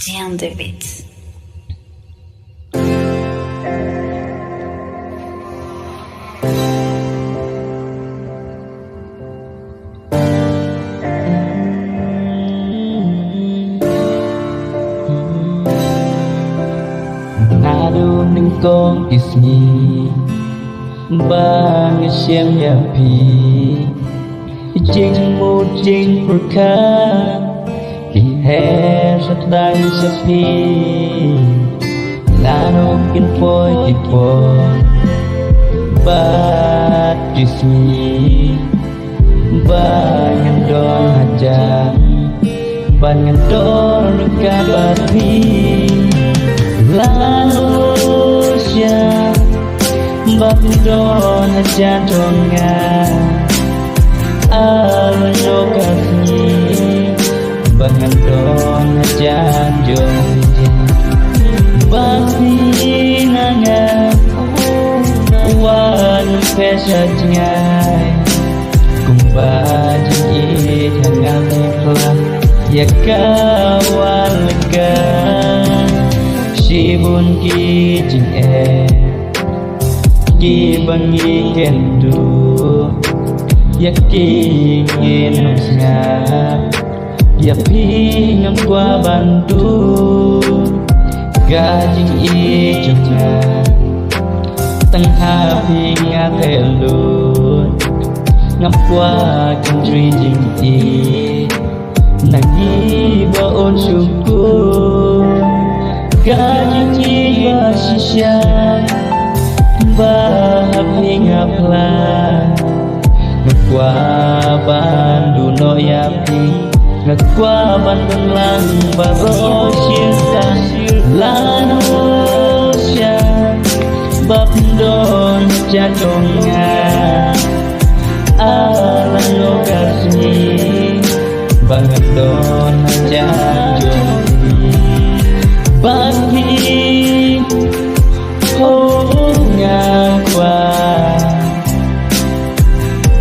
Damn the beats. Aduh nengkong ismi bang xem nhà pi chính một chính một khác khi hè rất đang sắp pi là nó kinh phôi thì phôi ba ismi ba ngàn đòn hạt jam ba ngàn đòn luka bapi Lalusia Bakdon jantungnya Alokasi Bakdon jantungnya Basinanya Wan pesatnya Kumbajin hangat pelan Ya kawan lega Sibun ki jing ki bangi kendu ya ki ngin nga ya pi ngam qua bandu ga jing i junga tang ha pi nga pelu ngam qua country jing i nagi ba on syukur Gaji basisya Bahapi ngapla Ngekwa bandu no yapi Ngekwa bandung lang baro syirta Lanusya Babdon jadonga Alan lokasi Bangadon jadonga Bagi Hongga kwa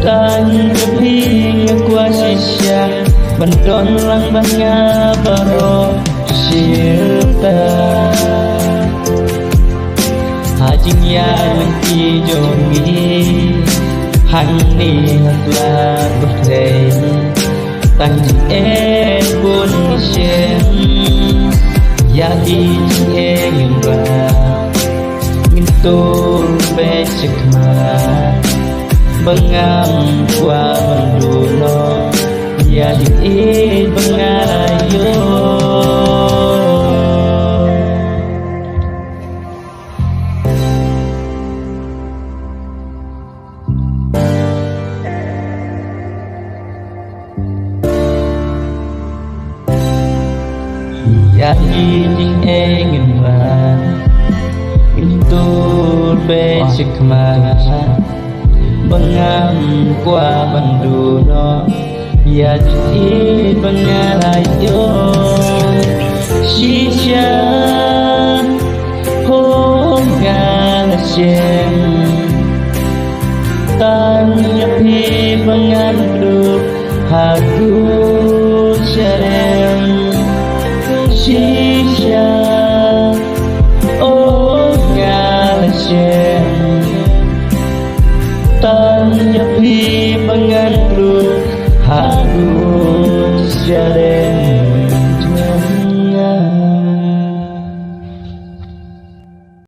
Dan keping kuasisya Bandon lang banga baro Syirta Hajing yang kijomi Hani hatlah berlay Tanjing pun syen Ya ingin Mintul becek marah Bengam kwa banduno Ya ingin bengarayo Ya ingin Intul becek marah Bengam kwa banduno Ya ingin bengarayo Shisha Hongga syen Tanya pi bengandu Hagu syarem Shisha Oh galasyen Tanya pi bengandu Hagu syarem